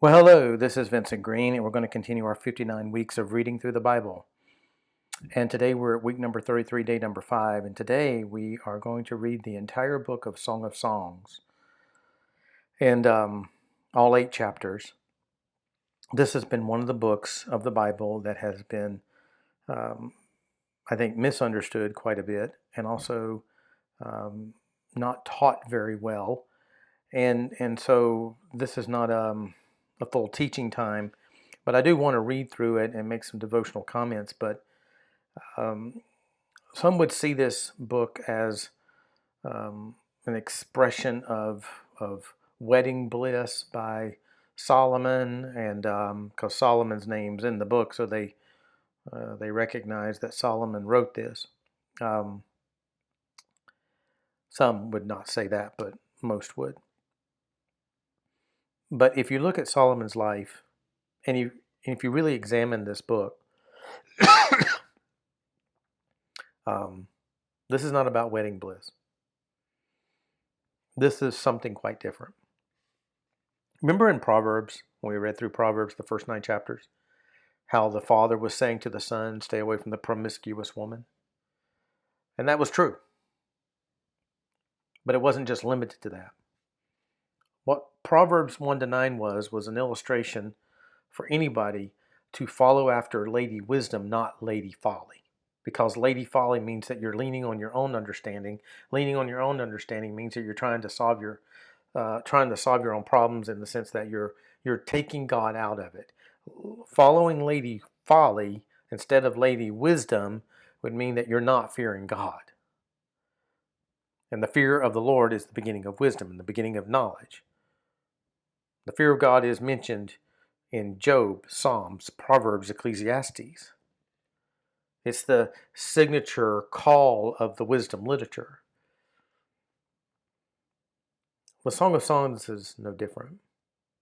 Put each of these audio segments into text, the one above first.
Well, hello, this is Vincent Green, and we're going to continue our 59 weeks of reading through the Bible. And today we're at week number 33, day number 5, and today we are going to read the entire book of Song of Songs, and all 8 chapters. This has been one of the books of the Bible that has been, I think, misunderstood quite a bit, and also not taught very well. And so this is not a full teaching time, but I do want to read through it and make some devotional comments. But some would see this book as an expression of wedding bliss by Solomon, and because Solomon's name's in the book, so they recognize that Solomon wrote this. Some would not say that, but most would. But if you look at Solomon's life, and if you really examine this book, this is not about wedding bliss. This is something quite different. Remember in Proverbs, when we read through Proverbs, the first 9 chapters, how the father was saying to the son, stay away from the promiscuous woman? And that was true. But it wasn't just limited to that. What Proverbs 1-9 was an illustration for anybody to follow after Lady Wisdom, not Lady Folly. Because Lady Folly means that you're leaning on your own understanding. Leaning on your own understanding means that you're trying to solve your own problems, in the sense that you're taking God out of it. Following Lady Folly instead of Lady Wisdom would mean that you're not fearing God. And the fear of the Lord is the beginning of wisdom and the beginning of knowledge. The fear of God is mentioned in Job, Psalms, Proverbs, Ecclesiastes. It's the signature call of the wisdom literature. The Song of Songs is no different,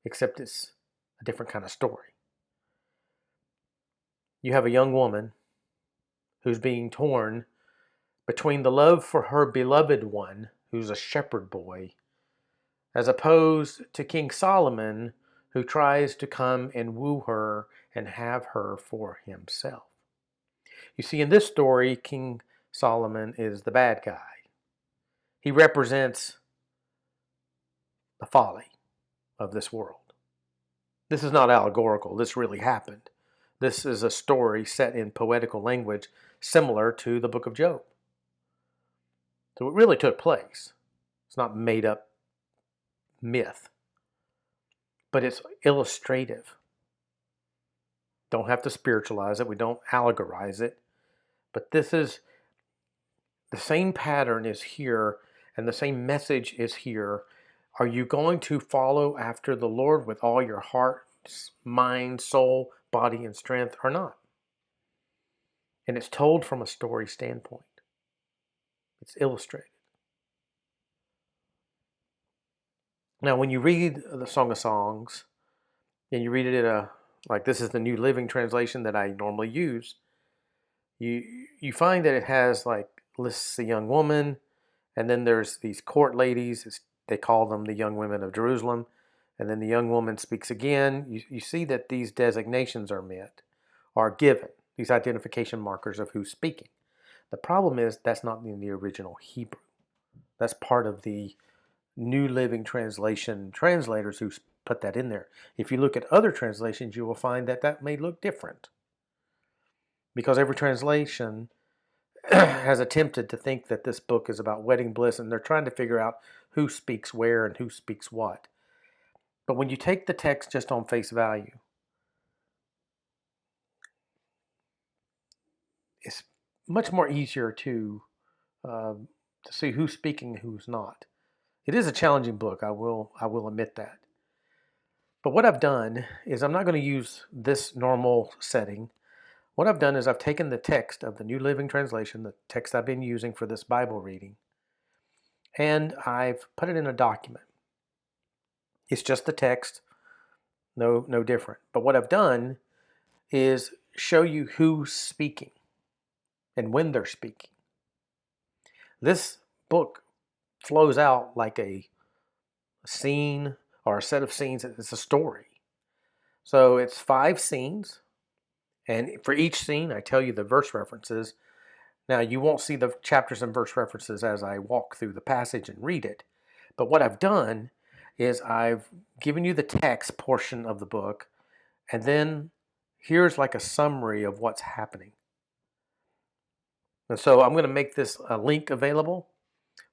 except it's a different kind of story. You have a young woman who's being torn between the love for her beloved one, who's a shepherd boy, as opposed to King Solomon, who tries to come and woo her and have her for himself. You see, in this story, King Solomon is the bad guy. He represents the folly of this world. This is not allegorical. This really happened. This is a story set in poetical language similar to the book of Job. So it really took place. It's not made up myth, but it's illustrative. Don't have to spiritualize it. We don't allegorize it. But this is the same pattern is here, and the same message is here. Are you going to follow after the Lord with all your heart, mind, soul, body, and strength, or not? And it's told from a story standpoint. It's illustrated. Now, when you read the Song of Songs, and you read it in like this is the New Living Translation that I normally use, you find that it has lists a young woman, and then there's these court ladies. They call them the young women of Jerusalem, and then the young woman speaks again. You see that these designations are given, these identification markers of who's speaking. The problem is that's not in the original Hebrew. That's part of the New Living Translation translators who put that in there. If you look at other translations, you will find that that may look different, because every translation has attempted to think that this book is about wedding bliss, and they're trying to figure out who speaks where and who speaks what. But when you take the text just on face value, it's much more easier to see who's speaking and who's not. It is a challenging book, I will admit that. But what I've done is I'm not going to use this normal setting. What I've done is I've taken the text of the New Living Translation, the text I've been using for this Bible reading, and I've put it in a document. It's just the text, no different. But what I've done is show you who's speaking and when they're speaking. This book flows out like a scene or a set of scenes. It's a story. So it's 5 scenes, and for each scene, I tell you the verse references. Now, you won't see the chapters and verse references as I walk through the passage and read it, but what I've done is I've given you the text portion of the book, and then here's like a summary of what's happening. And so I'm going to make this a link available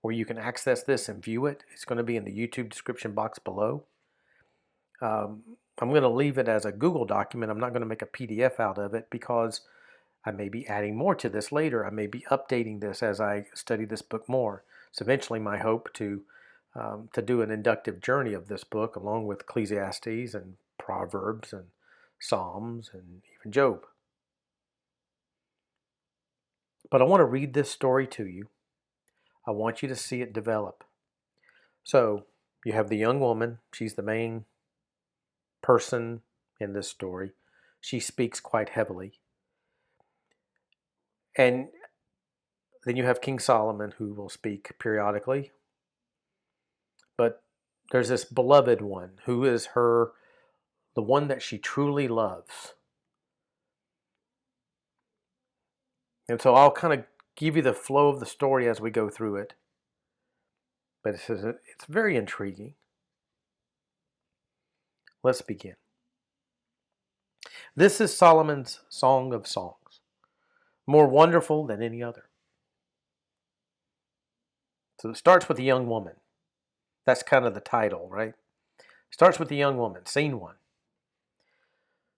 where you can access this and view it. It's going to be in the YouTube description box below. I'm going to leave it as a Google document. I'm not going to make a PDF out of it because I may be adding more to this later. I may be updating this as I study this book more. It's eventually my hope to do an inductive journey of this book along with Ecclesiastes and Proverbs and Psalms and even Job. But I want to read this story to you. I want you to see it develop. So you have the young woman. She's the main person in this story. She speaks quite heavily. And then you have King Solomon, who will speak periodically. But there's this beloved one who is the one that she truly loves. And so I'll kind of give you the flow of the story as we go through it. But it's very intriguing. Let's begin. This is Solomon's Song of Songs, more wonderful than any other. So it starts with a young woman. That's kind of the title, right? Starts with the young woman, scene 1.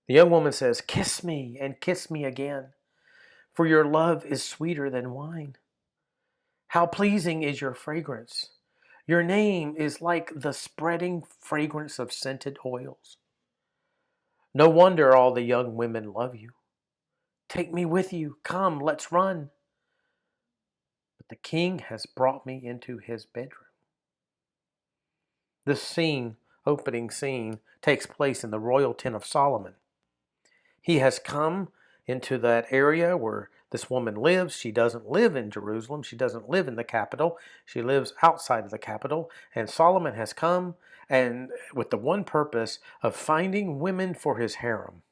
The young woman says, "Kiss me and kiss me again, for your love is sweeter than wine. How pleasing is your fragrance. Your name is like the spreading fragrance of scented oils. No wonder all the young women love you. Take me with you. Come, let's run. But the king has brought me into his bedroom." This scene, opening scene, takes place in the royal tent of Solomon. He has come into that area where this woman lives. She doesn't live in Jerusalem. She doesn't live in the capital. She lives outside of the capital. And Solomon has come and with the one purpose of finding women for his harem.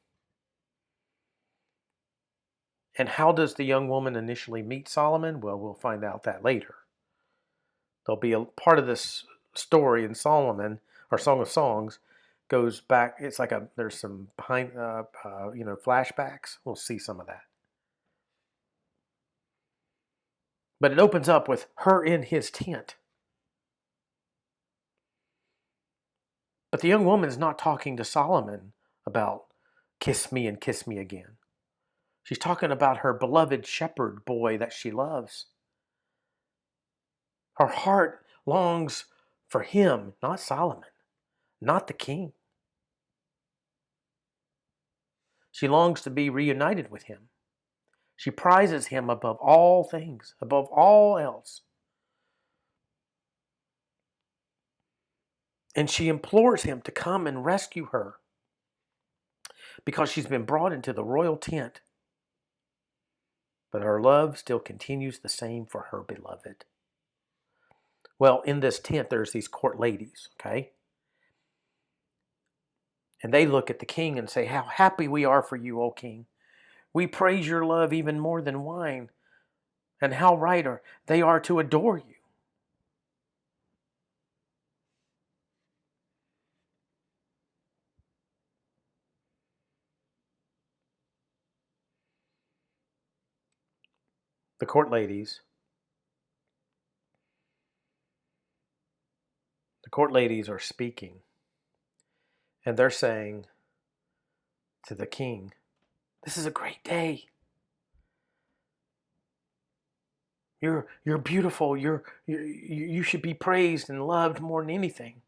And how does the young woman initially meet Solomon? Well, we'll find out that later. There'll be a part of this story in Solomon, or Song of Songs, goes back. It's like there's some behind, flashbacks. We'll see some of that. But it opens up with her in his tent. But the young woman is not talking to Solomon about kiss me and kiss me again. She's talking about her beloved shepherd boy that she loves. Her heart longs for him, not Solomon, not the king. She longs to be reunited with him. She prizes him above all things, above all else. And she implores him to come and rescue her because she's been brought into the royal tent. But her love still continues the same for her beloved. Well, in this tent, there's these court ladies, okay? And they look at the king and say, "How happy we are for you, O king. We praise your love even more than wine. And how right they are to adore you." The court ladies are speaking, and they're saying to the king, "This is a great day. You're beautiful. You should be praised and loved more than anything.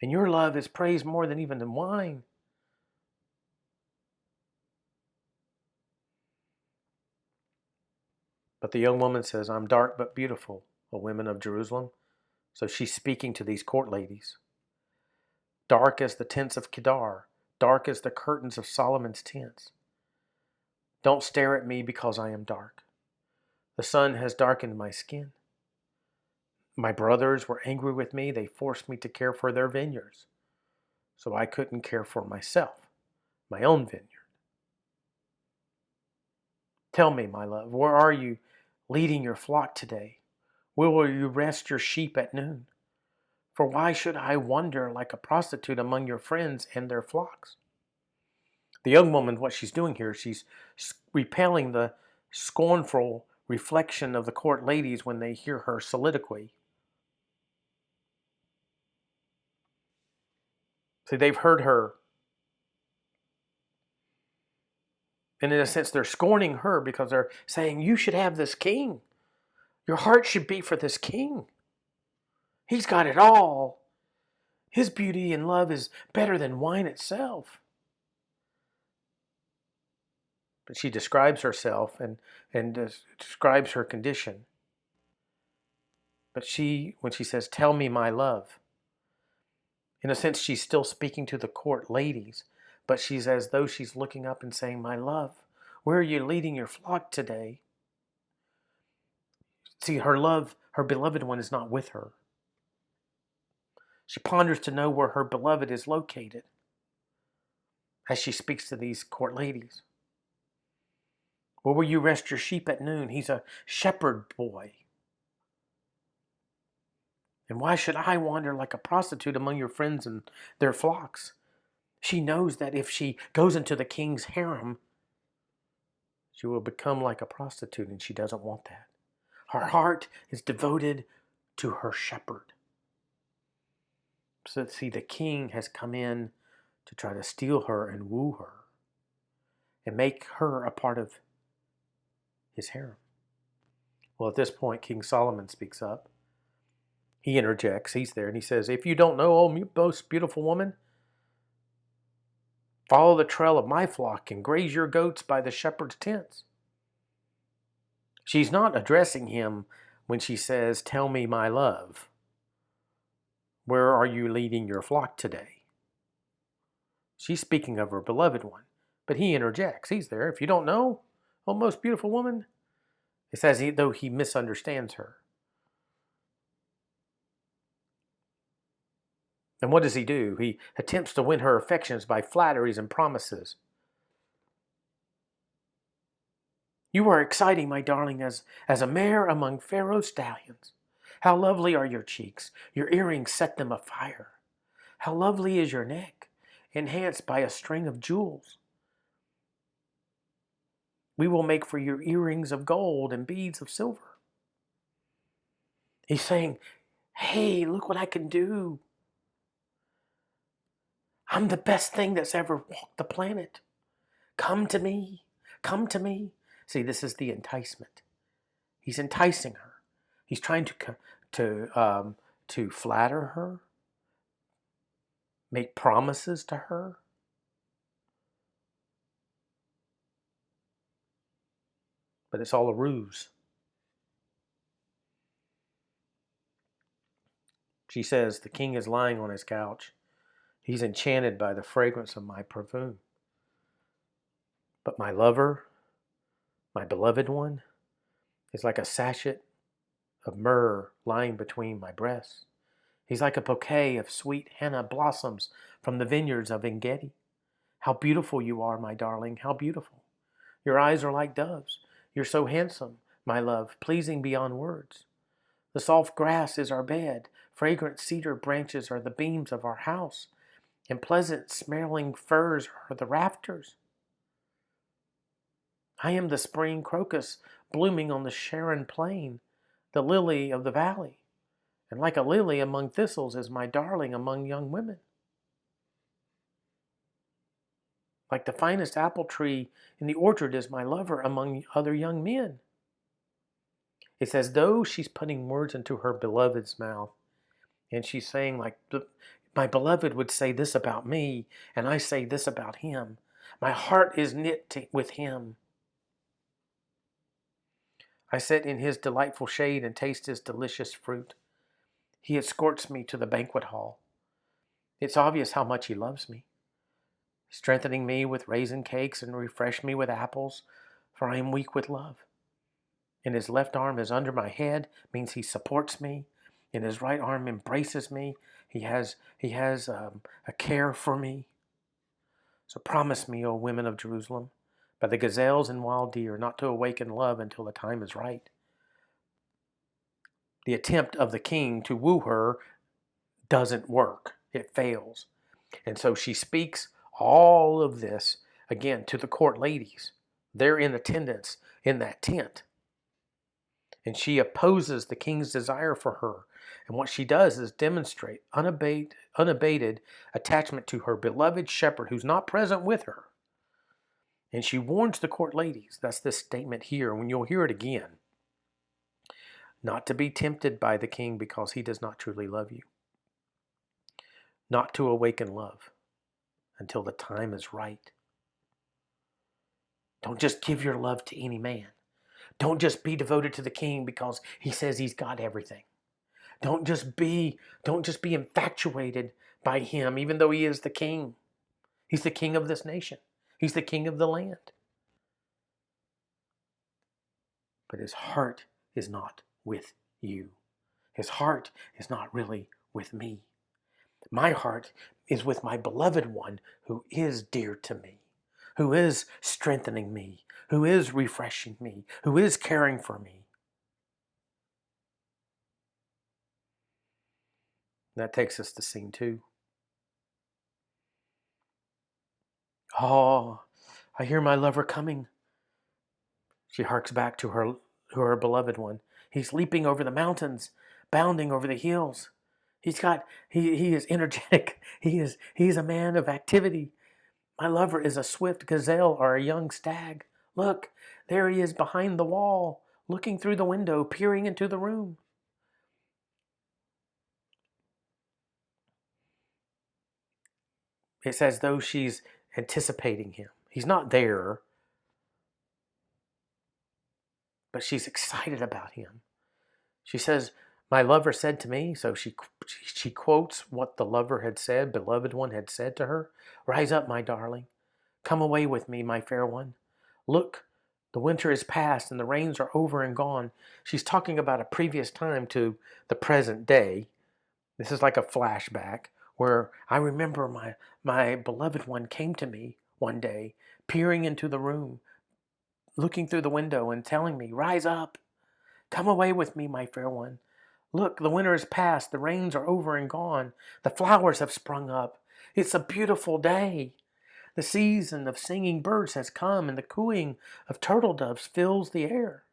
And your love is praised more than even the wine." But the young woman says, "I'm dark but beautiful, O women of Jerusalem." So she's speaking to these court ladies. "Dark as the tents of Kedar, dark as the curtains of Solomon's tents. Don't stare at me because I am dark. The sun has darkened my skin. My brothers were angry with me. They forced me to care for their vineyards. so I couldn't care for myself, my own vineyard. Tell me, my love, where are you leading your flock today? Where will you rest your sheep at noon? For why should I wander like a prostitute among your friends and their flocks? The young woman, what she's doing here, she's repelling the scornful reflection of the court ladies when they hear her soliloquy. See, they've heard her, and in a sense, they're scorning her because they're saying, you should have this king. Your heart should be for this king. He's got it all. His beauty and love is better than wine itself. But she describes herself and describes her condition. But when she says, tell me, my love, in a sense, she's still speaking to the court ladies, but she's as though she's looking up and saying, my love, where are you leading your flock today? See, her beloved one is not with her. She ponders to know where her beloved is located as she speaks to these court ladies. Where will you rest your sheep at noon? He's a shepherd boy. And why should I wander like a prostitute among your friends and their flocks? She knows that if she goes into the king's harem, she will become like a prostitute, and she doesn't want that. Her heart is devoted to her shepherd. So see, the king has come in to try to steal her and woo her and make her a part of his harem. Well, at this point, King Solomon speaks up. He interjects. He's there, and he says, if you don't know, oh most beautiful woman, follow the trail of my flock and graze your goats by the shepherd's tents. She's not addressing him when she says, tell me, my love, where are you leading your flock today? She's speaking of her beloved one, but he interjects. He's there. If you don't know, oh most beautiful woman, it's as though he misunderstands her. And what does he do? He attempts to win her affections by flatteries and promises. You are exciting, my darling, as a mare among Pharaoh's stallions. How lovely are your cheeks. Your earrings set them afire. How lovely is your neck, enhanced by a string of jewels. We will make for your earrings of gold and beads of silver. He's saying, hey, look what I can do. I'm the best thing that's ever walked the planet. Come to me. Come to me. See, this is the enticement. He's enticing her. He's trying to flatter her, make promises to her. But it's all a ruse. She says, the king is lying on his couch. He's enchanted by the fragrance of my perfume. But my lover, my beloved one, is like a sachet of myrrh lying between my breasts. He's like a bouquet of sweet henna blossoms from the vineyards of En-gedi. How beautiful you are, my darling, how beautiful. Your eyes are like doves. You're so handsome, my love, pleasing beyond words. The soft grass is our bed. Fragrant cedar branches are the beams of our house, and pleasant smelling firs are the rafters. I am the spring crocus blooming on the Sharon plain, the lily of the valley, and like a lily among thistles is my darling among young women. Like the finest apple tree in the orchard is my lover among other young men. It's as though she's putting words into her beloved's mouth, and she's saying, like, my beloved would say this about me, and I say this about him. My heart is knit with him. I sit in his delightful shade and taste his delicious fruit. He escorts me to the banquet hall. It's obvious how much he loves me, strengthening me with raisin cakes and refresh me with apples, for I am weak with love. And his left arm is under my head, means he supports me, and his right arm embraces me, He has a care for me. So promise me, O women of Jerusalem, by the gazelles and wild deer, not to awaken love until the time is right. The attempt of the king to woo her doesn't work. It fails. And so she speaks all of this again to the court ladies. They're in attendance in that tent. And she opposes the king's desire for her. And what she does is demonstrate unabated attachment to her beloved shepherd who's not present with her. And she warns the court ladies, that's this statement here, and you'll hear it again, not to be tempted by the king because he does not truly love you. Not to awaken love until the time is right. Don't just give your love to any man. Don't just be devoted to the king because he says he's got everything. Don't just be infatuated by him, even though he is the king. He's the king of this nation. He's the king of the land. But his heart is not with you. His heart is not really with me. My heart is with my beloved one who is dear to me, who is strengthening me, who is refreshing me, who is caring for me. That takes us to scene 2. Oh, I hear my lover coming. She harks back to her beloved one. He's leaping over the mountains, bounding over the hills. He is energetic. He's a man of activity. My lover is a swift gazelle or a young stag. Look, there he is behind the wall, looking through the window, peering into the room. It's as though she's anticipating him. He's not there, but she's excited about him. She says, my lover said to me, so she quotes what the lover had said, beloved one had said to her. Rise up, my darling. Come away with me, my fair one. Look, the winter is past and the rains are over and gone. She's talking about a previous time to the present day. This is like a flashback where I remember my beloved one came to me one day, peering into the room, looking through the window and telling me, rise up. Come away with me, my fair one. Look, the winter is past, the rains are over and gone, the flowers have sprung up. It's a beautiful day. The season of singing birds has come, and the cooing of turtle doves fills the air.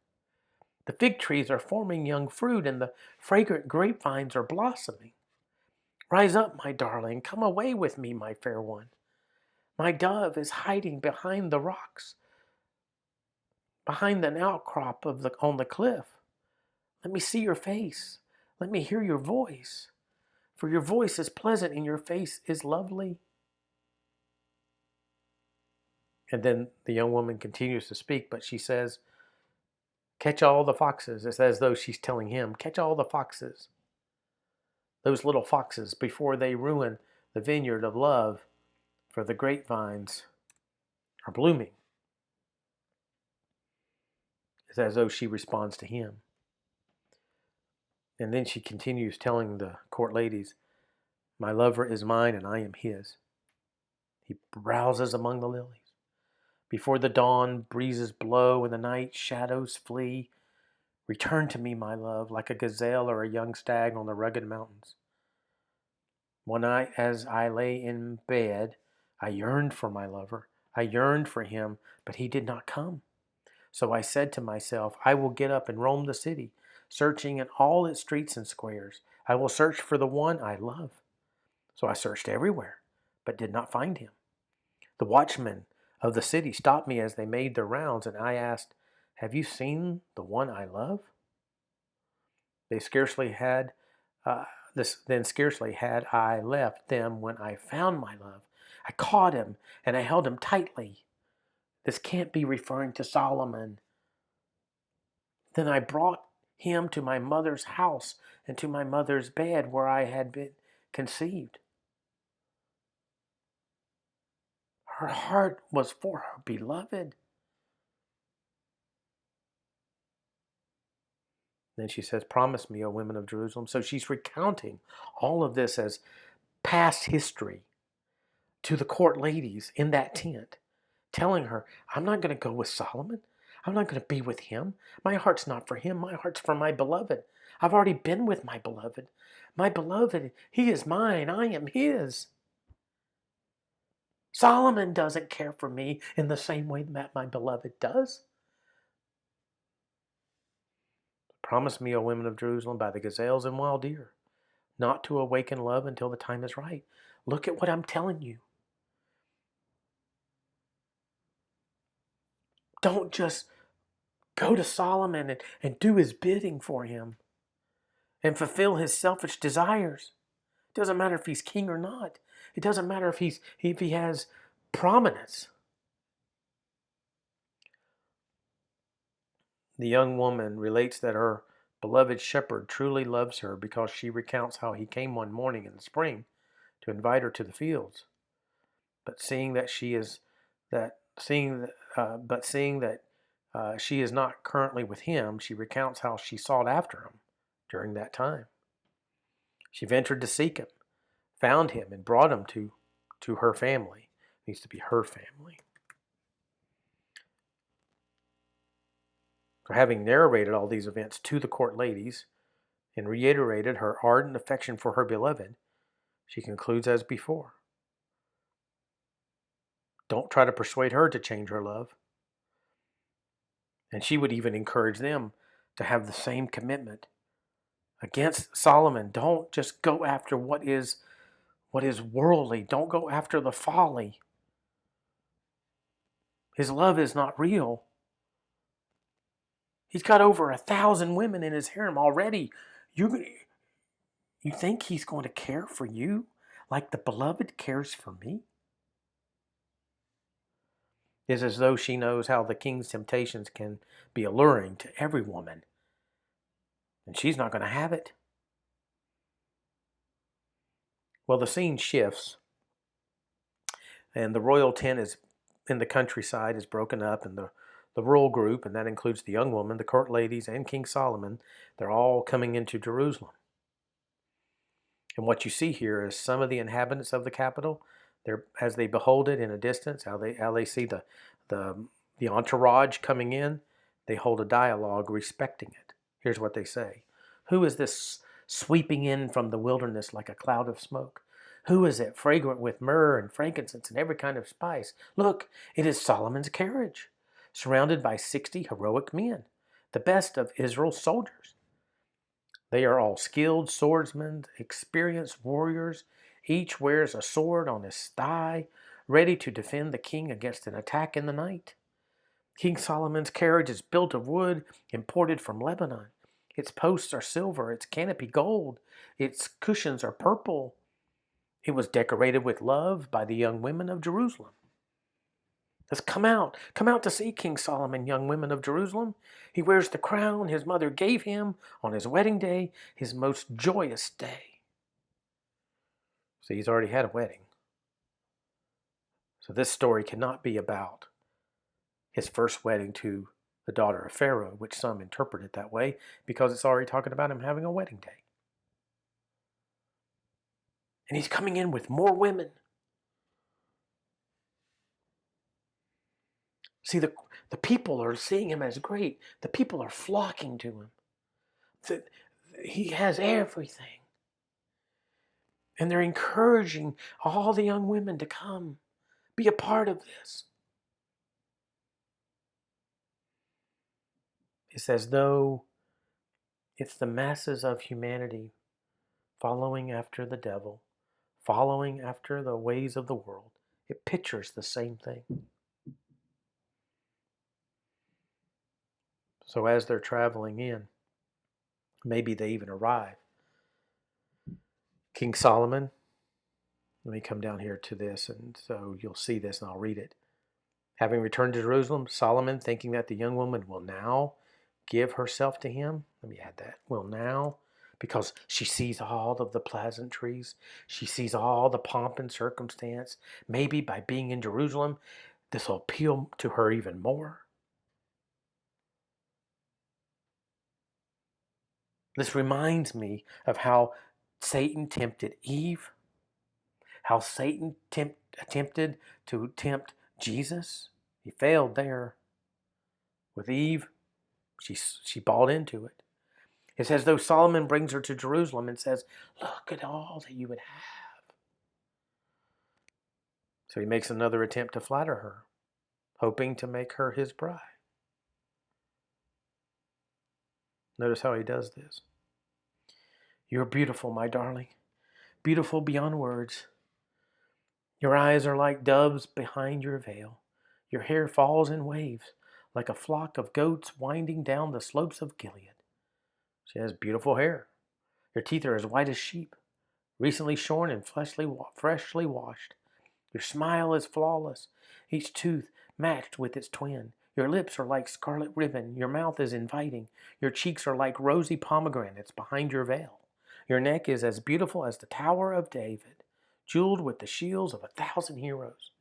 The fig trees are forming young fruit, and the fragrant grapevines are blossoming. Rise up, my darling, come away with me, my fair one. My dove is hiding behind the rocks, behind an outcrop on the cliff. Let me see your face. Let me hear your voice. For your voice is pleasant and your face is lovely. And then the young woman continues to speak, but she says, catch all the foxes. It's as though she's telling him, catch all the foxes. Those little foxes before they ruin the vineyard of love, for the grapevines are blooming. It's as though she responds to him. And then she continues telling the court ladies, my lover is mine and I am his. He browses among the lilies. Before the dawn breezes blow and the night shadows flee, return to me, my love, like a gazelle or a young stag on the rugged mountains. One night as I lay in bed, I yearned for my lover. I yearned for him, but he did not come. So I said to myself, I will get up and roam the city, searching in all its streets and squares. I will search for the one I love. So I searched everywhere, but did not find him. The watchmen of the city stopped me as they made their rounds, and I asked, have you seen the one I love? They scarcely had, scarcely had I left them when I found my love. I caught him and I held him tightly. This can't be referring to Solomon. Then I brought him to my mother's house and to my mother's bed where I had been conceived. Her heart was for her beloved. Then she says, promise me, O women of Jerusalem. So she's recounting all of this as past history to the court ladies in that tent, telling her, I'm not going to go with Solomon. I'm not going to be with him. My heart's not for him. My heart's for my beloved. I've already been with my beloved. My beloved, he is mine. I am his. Solomon doesn't care for me in the same way that my beloved does. Promise me, O women of Jerusalem, by the gazelles and wild deer, not to awaken love until the time is right. Look at what I'm telling you. Don't just go to Solomon and do his bidding for him and fulfill his selfish desires. It doesn't matter if he's king or not. It doesn't matter if he has prominence. The young woman relates that her beloved shepherd truly loves her because she recounts how he came one morning in the spring to invite her to the fields. But seeing that she is she is not currently with him, she recounts how she sought after him during that time. She ventured to seek him, found him, and brought him to her family. It needs to be her family. So having narrated all these events to the court ladies and reiterated her ardent affection for her beloved, she concludes as before. Don't try to persuade her to change her love. And she would even encourage them to have the same commitment. Against Solomon, don't just go after what is worldly. Don't go after the folly. His love is not real. He's got over 1,000 women in his harem already. You think he's going to care for you like the beloved cares for me? It's as though she knows how the king's temptations can be alluring to every woman. And she's not going to have it. Well, the scene shifts, and the royal tent is in the countryside is broken up, and the royal group, and that includes the young woman, the court ladies, and King Solomon, they're all coming into Jerusalem. And what you see here is some of the inhabitants of the capital, as they behold it in a distance, how they see the entourage coming in, they hold a dialogue respecting it. Here's what they say. Who is this sweeping in from the wilderness like a cloud of smoke? Who is it, fragrant with myrrh and frankincense and every kind of spice? Look, it is Solomon's carriage, surrounded by 60 heroic men, the best of Israel's soldiers. They are all skilled swordsmen, experienced warriors. Each wears a sword on his thigh, ready to defend the king against an attack in the night. King Solomon's carriage is built of wood imported from Lebanon. Its posts are silver, its canopy gold, its cushions are purple. It was decorated with love by the young women of Jerusalem. Let's come out to see King Solomon, young women of Jerusalem. He wears the crown his mother gave him on his wedding day, his most joyous day. So he's already had a wedding. So this story cannot be about his first wedding to the daughter of Pharaoh, which some interpret it that way, because it's already talking about him having a wedding day. And he's coming in with more women. See, the people are seeing him as great. The people are flocking to him. He has everything. And they're encouraging all the young women to come, be a part of this. It's as though it's the masses of humanity following after the devil, following after the ways of the world. It pictures the same thing. So as they're traveling in, maybe they even arrive. King Solomon, let me come down here to this, and so you'll see this, and I'll read it. Having returned to Jerusalem, Solomon, thinking that the young woman will now give herself to him, let me add that, will now, because she sees all of the pleasantries, she sees all the pomp and circumstance, maybe by being in Jerusalem, this will appeal to her even more. This reminds me of how Satan tempted Eve, how Satan attempted to tempt Jesus. He failed there. With Eve, she bought into it. It says, though Solomon brings her to Jerusalem and says, look at all that you would have. So he makes another attempt to flatter her, hoping to make her his bride. Notice how he does this. You're beautiful, my darling, beautiful beyond words. Your eyes are like doves behind your veil. Your hair falls in waves, like a flock of goats winding down the slopes of Gilead. She has beautiful hair. Your teeth are as white as sheep, recently shorn and freshly washed. Your smile is flawless, each tooth matched with its twin. Your lips are like scarlet ribbon. Your mouth is inviting. Your cheeks are like rosy pomegranates behind your veil. Your neck is as beautiful as the Tower of David, jeweled with the shields of 1,000 heroes.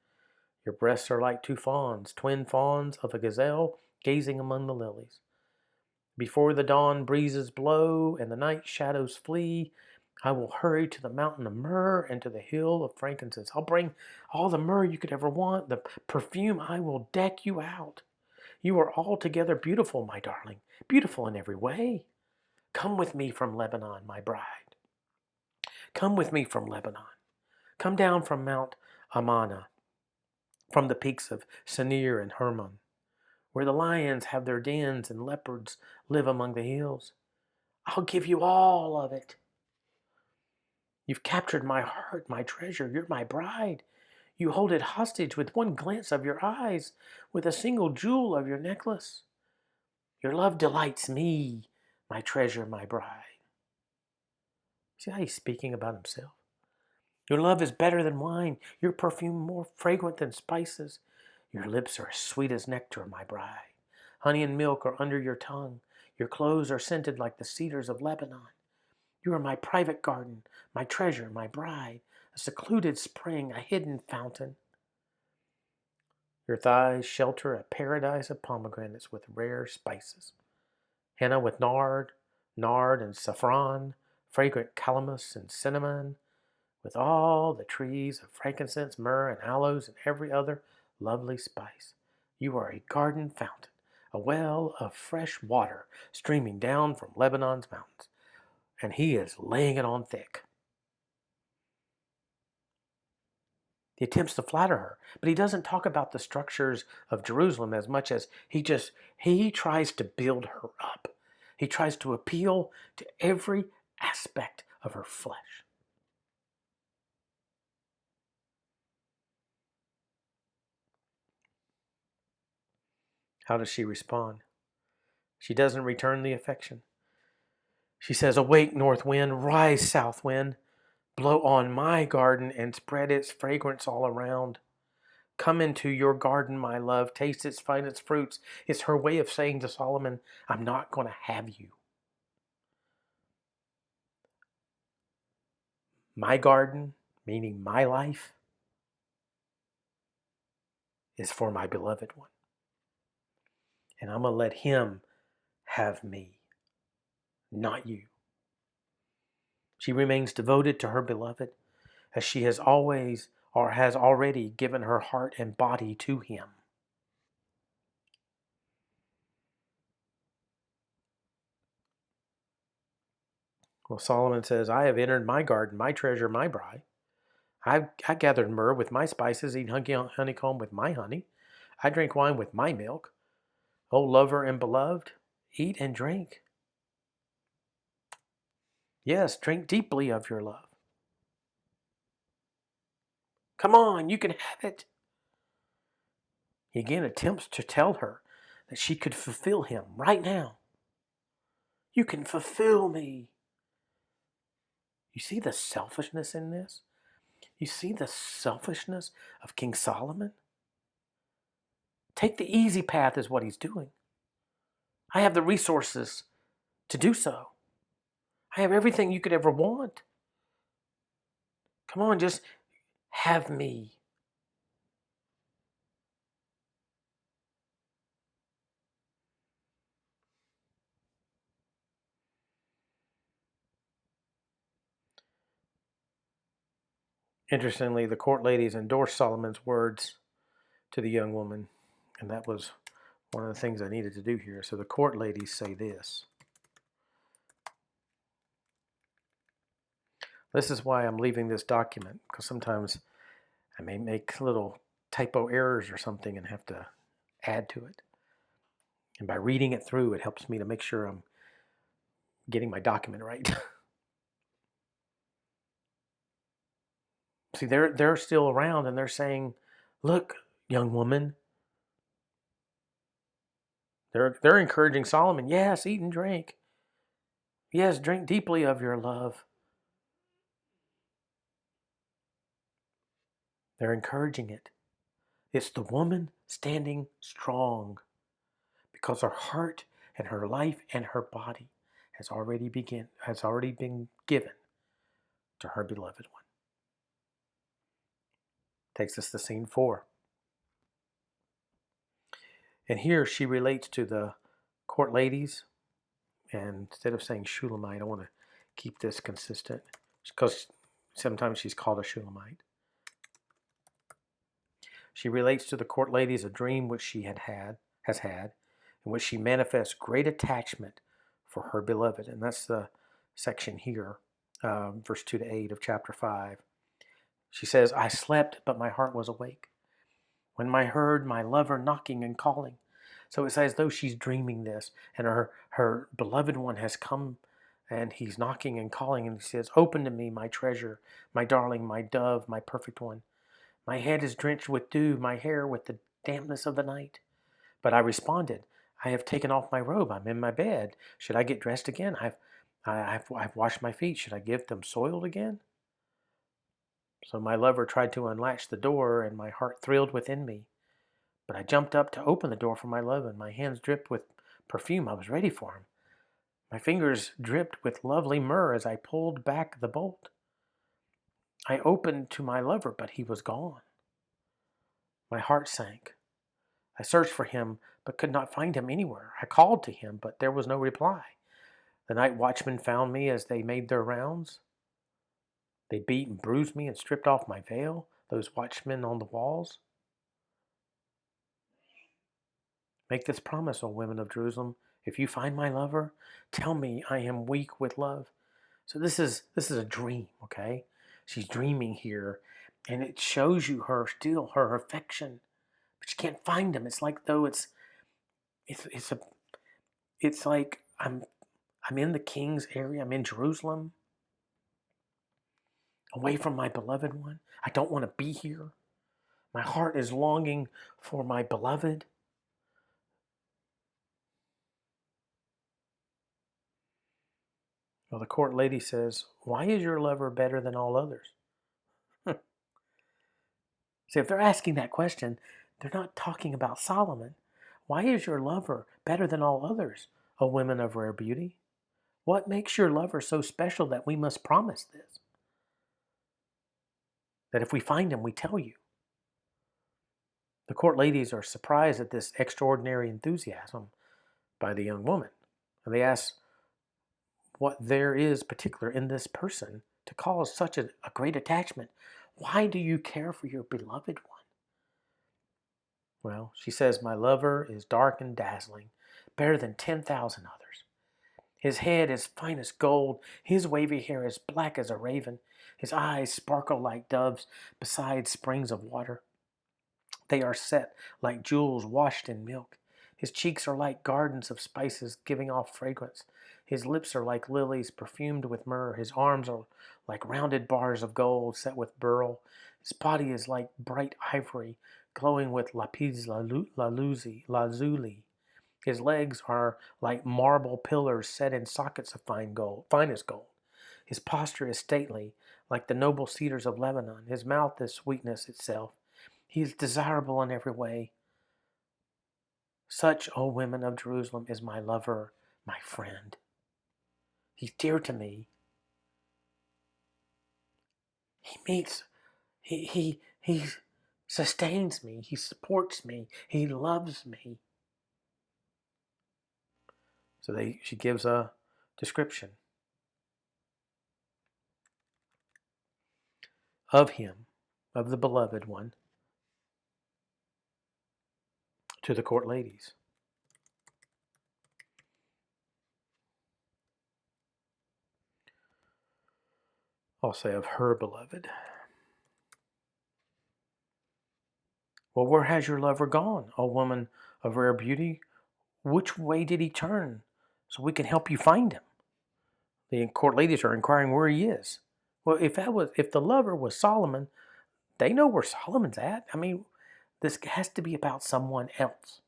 Your breasts are like two fawns, twin fawns of a gazelle gazing among the lilies. Before the dawn breezes blow and the night shadows flee, I will hurry to the mountain of myrrh and to the hill of frankincense. I'll bring all the myrrh you could ever want, the perfume. I will deck you out. You are altogether beautiful, my darling, beautiful in every way. Come with me from Lebanon, my bride. Come with me from Lebanon. Come down from Mount Amana, from the peaks of Senir and Hermon, where the lions have their dens and leopards live among the hills. I'll give you all of it. You've captured my heart, my treasure. You're my bride. You hold it hostage with one glance of your eyes, with a single jewel of your necklace. Your love delights me, my treasure, my bride. See how he's speaking about himself? Your love is better than wine, your perfume more fragrant than spices. Your lips are as sweet as nectar, my bride. Honey and milk are under your tongue. Your clothes are scented like the cedars of Lebanon. You are my private garden, my treasure, my bride, a secluded spring, a hidden fountain. Your thighs shelter a paradise of pomegranates with rare spices. Henna with nard and saffron, fragrant calamus and cinnamon, with all the trees of frankincense, myrrh, and aloes, and every other lovely spice. You are a garden fountain, a well of fresh water streaming down from Lebanon's mountains, and he is laying it on thick. He attempts to flatter her, but he doesn't talk about the structures of Jerusalem as much as he tries to build her up. He tries to appeal to every aspect of her flesh. How does she respond? She doesn't return the affection. She says, awake, north wind, rise, south wind, blow on my garden and spread its fragrance all around. Come into your garden, my love, taste its finest fruits. It's her way of saying to Solomon, I'm not going to have you. My garden, meaning my life, is for my beloved one. And I'm going to let him have me, not you. She remains devoted to her beloved as she has always or has already given her heart and body to him. Well, Solomon says, I have entered my garden, my treasure, my bride. I gathered myrrh with my spices, eat honeycomb with my honey. I drink wine with my milk. O lover and beloved, eat and drink. Yes, drink deeply of your love. Come on, you can have it. He again attempts to tell her that she could fulfill him right now. You can fulfill me. You see the selfishness in this? You see the selfishness of King Solomon? Take the easy path is what he's doing. I have the resources to do so. I have everything you could ever want. Come on, just have me. Interestingly, the court ladies endorsed Solomon's words to the young woman, and that was one of the things I needed to do here. So the court ladies say this. This is why I'm leaving this document, because sometimes I may make little typo errors or something and have to add to it. And by reading it through, it helps me to make sure I'm getting my document right. See, they're still around and they're saying, look, young woman. They're encouraging Solomon, yes, eat and drink. Yes, drink deeply of your love. They're encouraging it. It's the woman standing strong because her heart and her life and her body has already been given to her beloved one. Takes us to scene 4. And here she relates to the court ladies, and instead of saying Shulamite, I want to keep this consistent because sometimes she's called a Shulamite. She relates to the court ladies a dream which she has had, in which she manifests great attachment for her beloved. And that's the section here, verse 2 to 8 of chapter 5. She says, I slept, but my heart was awake when I heard my lover knocking and calling. So it's as though she's dreaming this, and her beloved one has come, and he's knocking and calling, and he says, open to me, my treasure, my darling, my dove, my perfect one. My head is drenched with dew, my hair with the dampness of the night. But I responded, I have taken off my robe. I'm in my bed. Should I get dressed again? I've washed my feet. Should I give them soiled again? So my lover tried to unlatch the door, and my heart thrilled within me. But I jumped up to open the door for my love, and my hands dripped with perfume. I was ready for him. My fingers dripped with lovely myrrh as I pulled back the bolt. I opened to my lover, but he was gone. My heart sank. I searched for him, but could not find him anywhere. I called to him, but there was no reply. The night watchmen found me as they made their rounds. They beat and bruised me and stripped off my veil, those watchmen on the walls. Make this promise, O women of Jerusalem. If you find my lover, tell me I am weak with love. So this is a dream, okay? She's dreaming here, and it shows you her affection, but she can't find him. It's like though it's like I'm in the king's area. I'm in Jerusalem, away from my beloved one. I don't want to be here. My heart is longing for my beloved. Well, the court lady says, why is your lover better than all others? See, if they're asking that question, they're not talking about Solomon. Why is your lover better than all others, O women of rare beauty? What makes your lover so special that we must promise this? That if we find him, we tell you. The court ladies are surprised at this extraordinary enthusiasm by the young woman. And they ask what there is particular in this person to cause such a great attachment. Why do you care for your beloved one? Well, she says, my lover is dark and dazzling, better than 10,000 others. His head is fine as gold, his wavy hair is black as a raven, his eyes sparkle like doves beside springs of water. They are set like jewels washed in milk. His cheeks are like gardens of spices giving off fragrance. His lips are like lilies perfumed with myrrh. His arms are like rounded bars of gold set with beryl. His body is like bright ivory glowing with lapis lazuli. His legs are like marble pillars set in sockets of finest gold. His posture is stately, like the noble cedars of Lebanon. His mouth is sweetness itself. He is desirable in every way. Such, O women of Jerusalem, is my lover, my friend. He's dear to me. He sustains me. He supports me. He loves me. So she gives a description. of him, of the beloved one, to the court ladies. I'll say of her beloved. Well, where has your lover gone, O woman of rare beauty? Which way did he turn so we can help you find him? The court ladies are inquiring where he is. Well, if the lover was Solomon, they know where Solomon's at. I mean, this has to be about someone else.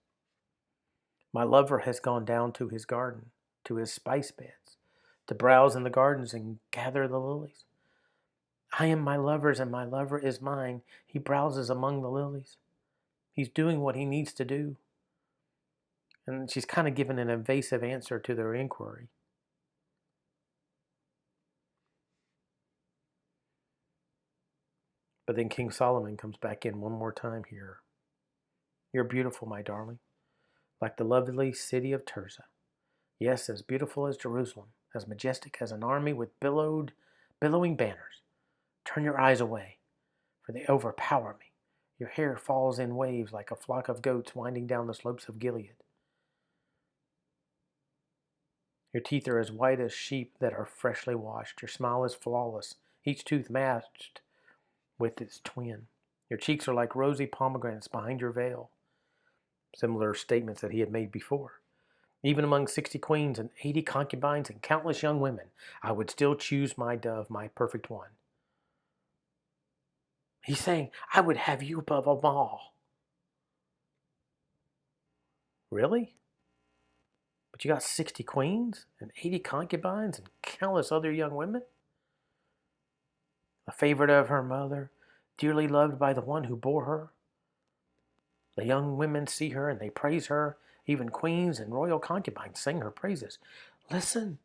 My lover has gone down to his garden, to his spice beds, to browse in the gardens and gather the lilies. I am my lover's and my lover is mine. He browses among the lilies. He's doing what he needs to do. And she's kind of given an evasive answer to their inquiry. But then King Solomon comes back in one more time here. You're beautiful, my darling, like the lovely city of Tirzah. Yes, as beautiful as Jerusalem, as majestic as an army with billowing banners. Turn your eyes away, for they overpower me. Your hair falls in waves like a flock of goats winding down the slopes of Gilead. Your teeth are as white as sheep that are freshly washed. Your smile is flawless, each tooth matched with its twin. Your cheeks are like rosy pomegranates behind your veil. Similar statements that he had made before. Even among 60 queens and 80 concubines and countless young women, I would still choose my dove, my perfect one. He's saying, I would have you above them all. Really? But you got 60 queens and 80 concubines and countless other young women? A favorite of her mother, dearly loved by the one who bore her. The young women see her and they praise her. Even queens and royal concubines sing her praises. Listen,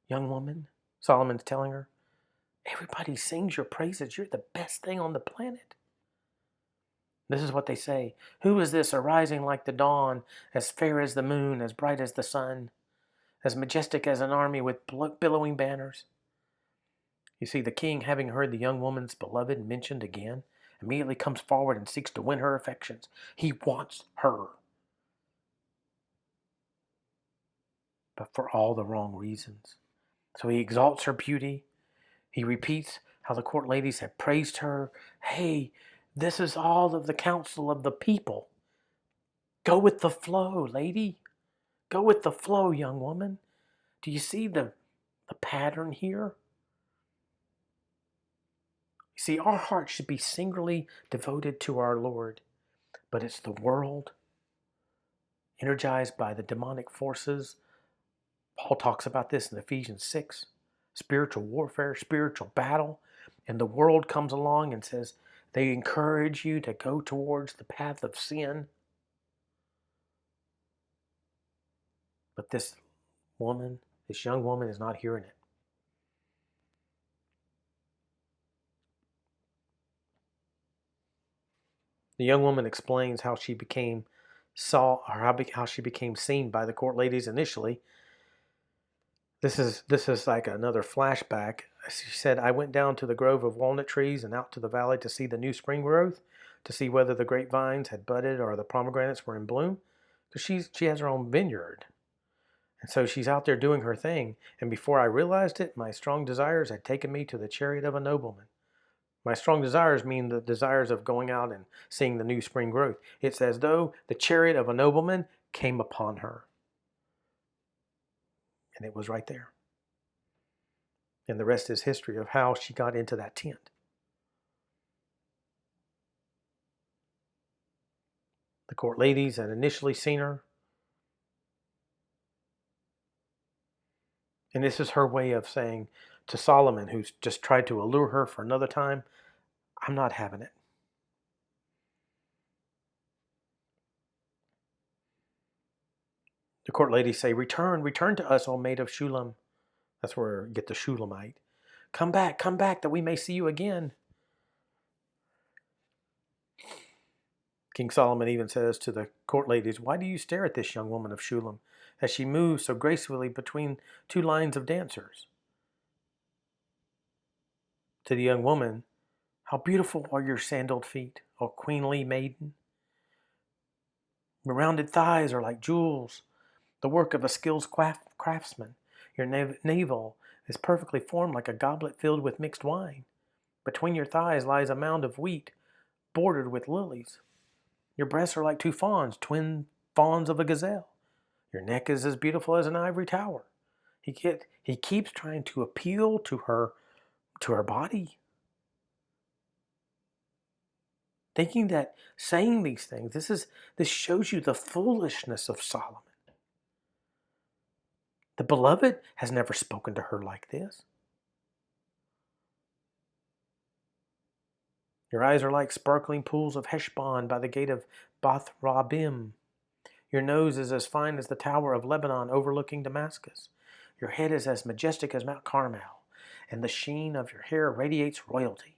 young woman, Solomon's telling her. Everybody sings your praises. You're the best thing on the planet. This is what they say. Who is this arising like the dawn, as fair as the moon, as bright as the sun, as majestic as an army with billowing banners? You see, the king, having heard the young woman's beloved mentioned again, immediately comes forward and seeks to win her affections. He wants her. But for all the wrong reasons. So he exalts her beauty. He repeats how the court ladies have praised her. Hey, this is all of the counsel of the people. Go with the flow, lady. Go with the flow, young woman. Do you see the pattern here? You see, our hearts should be singularly devoted to our Lord, but it's the world, energized by the demonic forces. Paul talks about this in Ephesians 6. Spiritual warfare, spiritual battle. And the world comes along and says they encourage you to go towards the path of sin. But this young woman is not hearing it. The young woman explains how she became how she became seen by the court ladies initially. This is like another flashback. She said, I went down to the grove of walnut trees and out to the valley to see the new spring growth, to see whether the grapevines had budded or the pomegranates were in bloom. Because she has her own vineyard. And so she's out there doing her thing. And before I realized it, my strong desires had taken me to the chariot of a nobleman. My strong desires mean the desires of going out and seeing the new spring growth. It's as though the chariot of a nobleman came upon her. And it was right there. And the rest is history of how she got into that tent. The court ladies had initially seen her. And this is her way of saying to Solomon, who's just tried to allure her for another time, I'm not having it. The court ladies say, return to us, O maid of Shulam. That's where you get the Shulamite. Come back, that we may see you again. King Solomon even says to the court ladies, why do you stare at this young woman of Shulam as she moves so gracefully between two lines of dancers? To the young woman, How beautiful are your sandaled feet, O queenly maiden. Your rounded thighs are like jewels, the work of a skilled craftsman. Your navel is perfectly formed like a goblet filled with mixed wine. Between your thighs lies a mound of wheat bordered with lilies. Your breasts are like two fawns, twin fawns of a gazelle. Your neck is as beautiful as an ivory tower. He keeps trying to appeal to her body, thinking that saying these things, this shows you the foolishness of Solomon. The beloved has never spoken to her like this. Your eyes are like sparkling pools of Heshbon by the gate of Bath Rabim. Your nose is as fine as the tower of Lebanon overlooking Damascus. Your head is as majestic as Mount Carmel, and the sheen of your hair radiates royalty.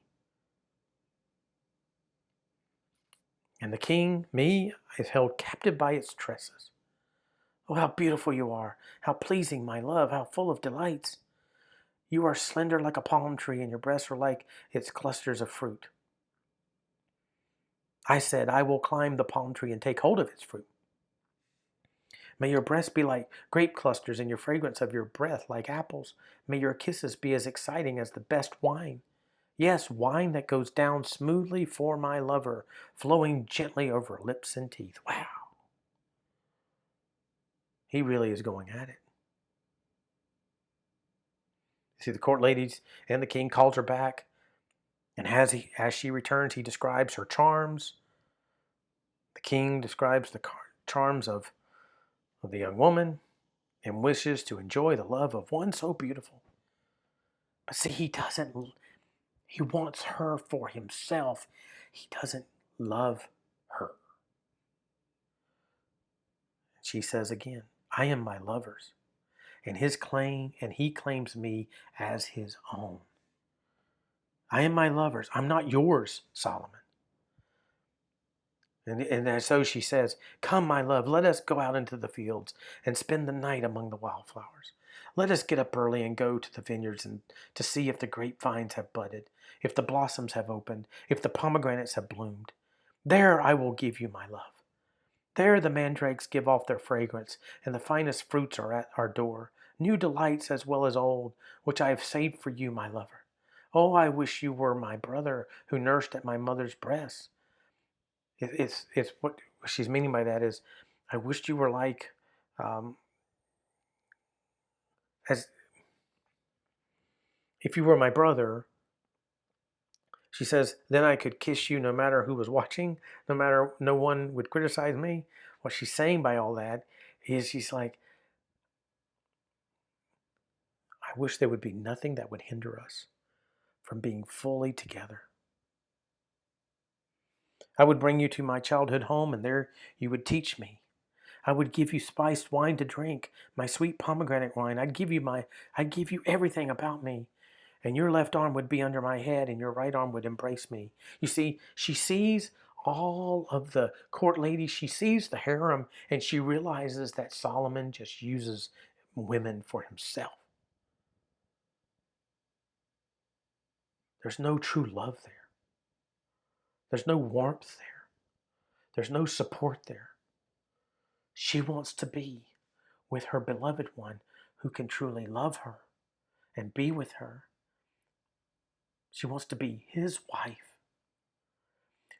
And the king, me, is held captive by its tresses. Oh, how beautiful you are! How pleasing, my love! How full of delights! You are slender like a palm tree, and your breasts are like its clusters of fruit. I said, I will climb the palm tree and take hold of its fruit. May your breasts be like grape clusters, and your fragrance of your breath like apples. May your kisses be as exciting as the best wine. Yes, wine that goes down smoothly for my lover, flowing gently over lips and teeth. Wow. He really is going at it. See, the court ladies and the king calls her back, and as she returns, he describes her charms. The king describes the charms of the young woman and wishes to enjoy the love of one so beautiful. But see, he wants her for himself. He doesn't love her. She says again, I am my lover's, and he claims me as his own. I am my lover's. I'm not yours, Solomon. And so she says, come, my love, let us go out into the fields and spend the night among the wildflowers. Let us get up early and go to the vineyards and to see if the grapevines have budded, if the blossoms have opened, if the pomegranates have bloomed. There I will give you my love. There the mandrakes give off their fragrance, and the finest fruits are at our door, new delights as well as old, which I have saved for you, my lover. Oh, I wish you were my brother who nursed at my mother's breast. It's what she's meaning by that is, I wished you were like, as if you were my brother. She says, then I could kiss you no matter who was watching, no one would criticize me. What she's saying by all that is she's like, I wish there would be nothing that would hinder us from being fully together. I would bring you to my childhood home, and there you would teach me. I would give you spiced wine to drink, my sweet pomegranate wine. I'd give you everything about me. And your left arm would be under my head, and your right arm would embrace me. You see, she sees all of the court ladies. She sees the harem, and she realizes that Solomon just uses women for himself. There's no true love there. There's no warmth there. There's no support there. She wants to be with her beloved one who can truly love her and be with her. She wants to be his wife.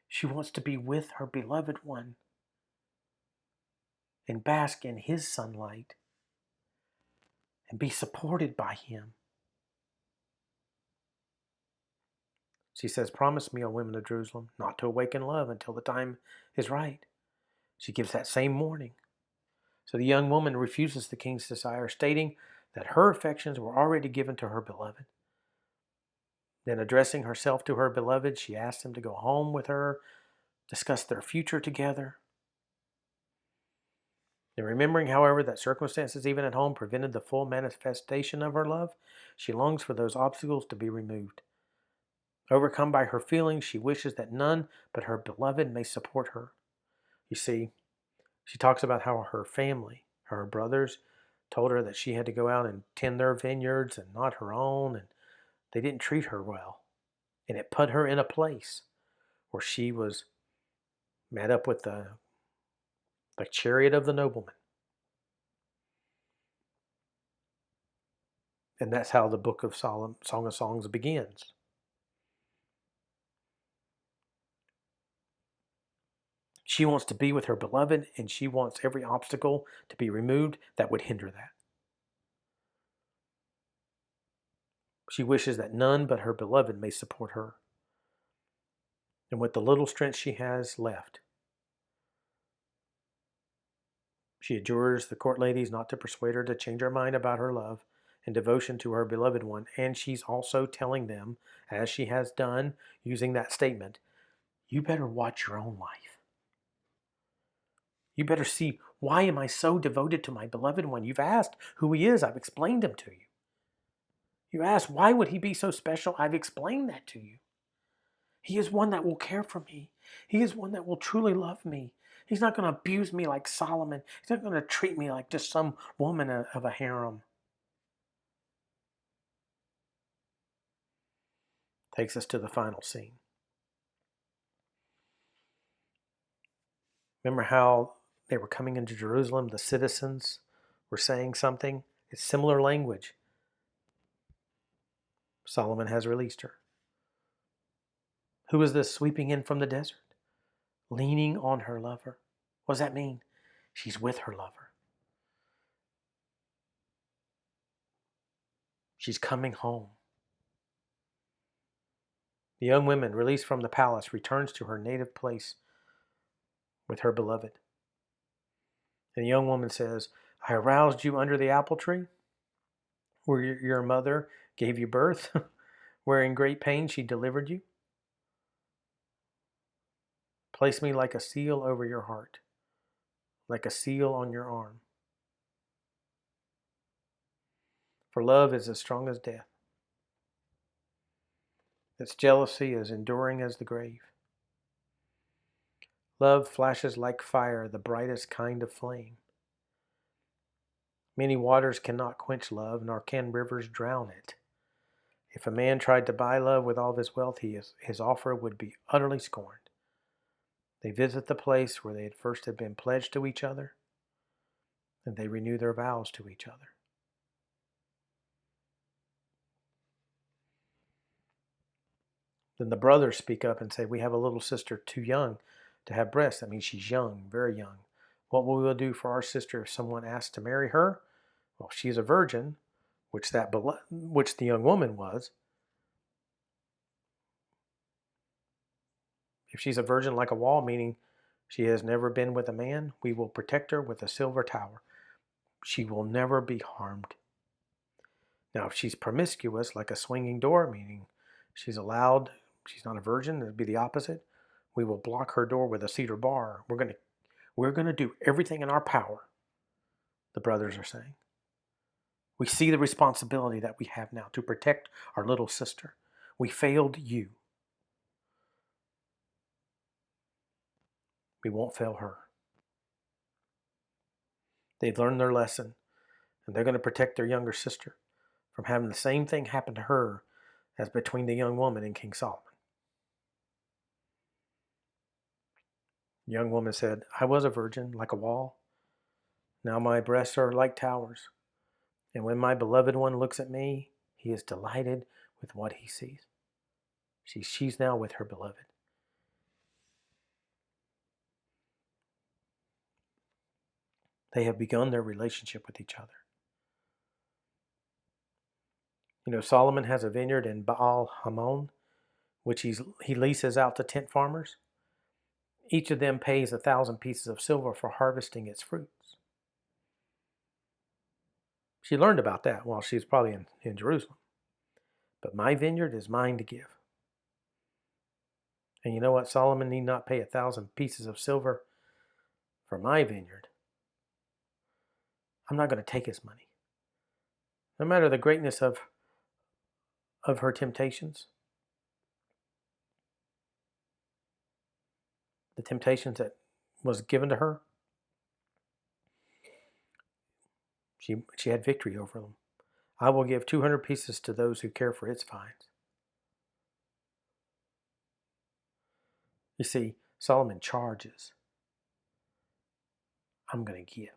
She wants to be with her beloved one and bask in his sunlight and be supported by him. She says, promise me, O women of Jerusalem, not to awaken love until the time is right. She gives that same morning. So the young woman refuses the king's desire, stating that her affections were already given to her beloved. Then addressing herself to her beloved, she asked him to go home with her, discuss their future together. And remembering, however, that circumstances even at home prevented the full manifestation of her love, she longs for those obstacles to be removed. Overcome by her feelings, she wishes that none but her beloved may support her. You see, she talks about how her family, her brothers, told her that she had to go out and tend their vineyards and not her own, and they didn't treat her well. And it put her in a place where she was met up with the chariot of the nobleman. And that's how the book of Song of Songs begins. She wants to be with her beloved, and she wants every obstacle to be removed that would hinder that. She wishes that none but her beloved may support her. And with the little strength she has left, she adjures the court ladies not to persuade her to change her mind about her love and devotion to her beloved one. And she's also telling them, as she has done, using that statement, you better watch your own life. You better see, why am I so devoted to my beloved one? You've asked who he is. I've explained him to you. You asked, why would he be so special? I've explained that to you. He is one that will care for me. He is one that will truly love me. He's not going to abuse me like Solomon. He's not going to treat me like just some woman of a harem. Takes us to the final scene. Remember how they were coming into Jerusalem? The citizens were saying something. It's similar language. Solomon has released her. Who is this sweeping in from the desert? Leaning on her lover. What does that mean? She's with her lover. She's coming home. The young woman, released from the palace, returns to her native place with her beloved. And the young woman says, I aroused you under the apple tree, where your mother gave you birth, where in great pain she delivered you. Place me like a seal over your heart, like a seal on your arm. For love is as strong as death. Its jealousy is enduring as the grave. Love flashes like fire, the brightest kind of flame. Many waters cannot quench love, nor can rivers drown it. If a man tried to buy love with all of his wealth, his offer would be utterly scorned. They visit the place where they had been pledged to each other, and they renew their vows to each other. Then the brothers speak up and say, we have a little sister too young to have breasts. That means she's young, very young. What will we do for our sister if someone asks to marry her? Well, she's a virgin, which the young woman was. If she's a virgin like a wall, meaning she has never been with a man, we will protect her with a silver tower. She will never be harmed. Now, if she's promiscuous like a swinging door, meaning she's not a virgin, it would be the opposite. We will block her door with a cedar bar. We're going to do everything in our power, the brothers are saying. We see the responsibility that we have now to protect our little sister. We failed you. We won't fail her. They've learned their lesson, and they're going to protect their younger sister from having the same thing happen to her as between the young woman and King Solomon. The young woman said, I was a virgin like a wall. Now my breasts are like towers. And when my beloved one looks at me, he is delighted with what he sees. She's now with her beloved. They have begun their relationship with each other. You know, Solomon has a vineyard in Baal Hamon, which he leases out to tent farmers. Each of them pays 1,000 pieces of silver for harvesting its fruits. She learned about that while she was probably in Jerusalem. But my vineyard is mine to give. And you know what? Solomon need not pay 1,000 pieces of silver for my vineyard. I'm not going to take his money. No matter the greatness of her temptations, the temptations that was given to her, she had victory over them. I will give 200 pieces to those who care for its vines. You see, Solomon charges, I'm going to give.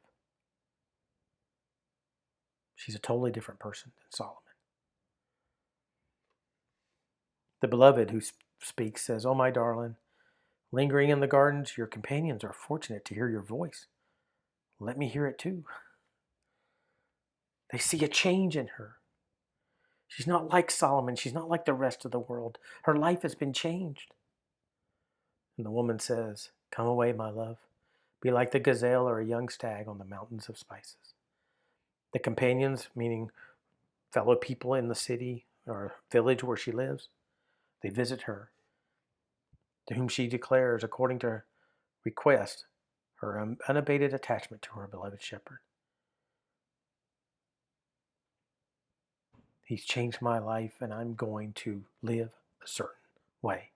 She's a totally different person than Solomon. The beloved who speaks says, "Oh, my darling, lingering in the gardens, your companions are fortunate to hear your voice. Let me hear it too." They see a change in her. She's not like Solomon. She's not like the rest of the world. Her life has been changed. And the woman says, "Come away, my love. Be like the gazelle or a young stag on the mountains of spices." The companions, meaning fellow people in the city or village where she lives, they visit her, to whom she declares, according to her request, her unabated attachment to her beloved shepherd. He's changed my life, and I'm going to live a certain way.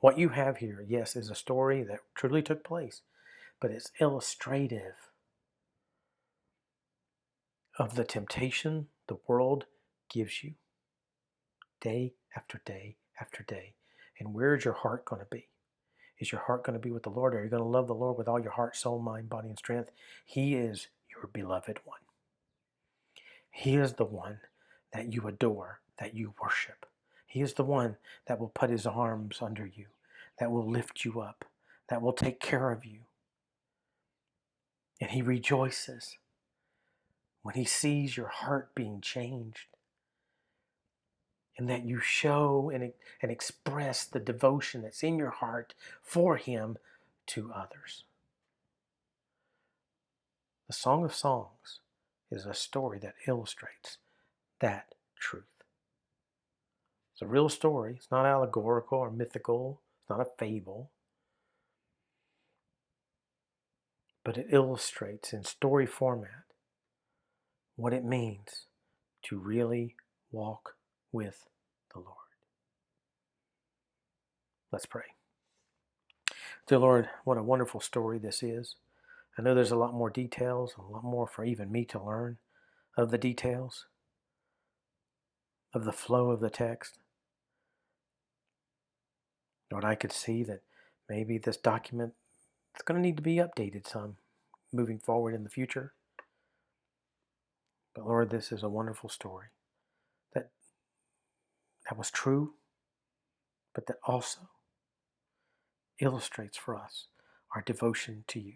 What you have here, yes, is a story that truly took place, but it's illustrative of the temptation the world gives you day after day after day. And where's your heart going to be? Is your heart going to be with the Lord? Or are you going to love the Lord with all your heart, soul, mind, body, and strength? He is your beloved one. He is the one that you adore, that you worship. He is the one that will put his arms under you, that will lift you up, that will take care of you. And he rejoices when he sees your heart being changed, and that you show and express the devotion that's in your heart for him to others. The Song of Songs is a story that illustrates that truth. It's a real story. It's not allegorical or mythical. It's not a fable. But it illustrates in story format what it means to really walk with the Lord. Let's pray. Dear Lord, what a wonderful story this is. I know there's a lot more details, a lot more for even me to learn of the details, of the flow of the text. Lord, I could see that maybe this document is going to need to be updated some moving forward in the future. But Lord, this is a wonderful story that was true, but that also illustrates for us our devotion to you.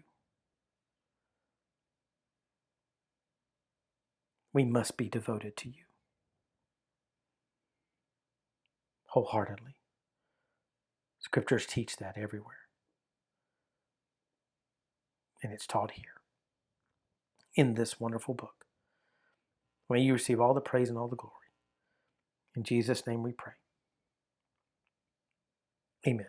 We must be devoted to you wholeheartedly. Scriptures teach that everywhere. And it's taught here in this wonderful book. May you receive all the praise and all the glory. In Jesus' name we pray. Amen.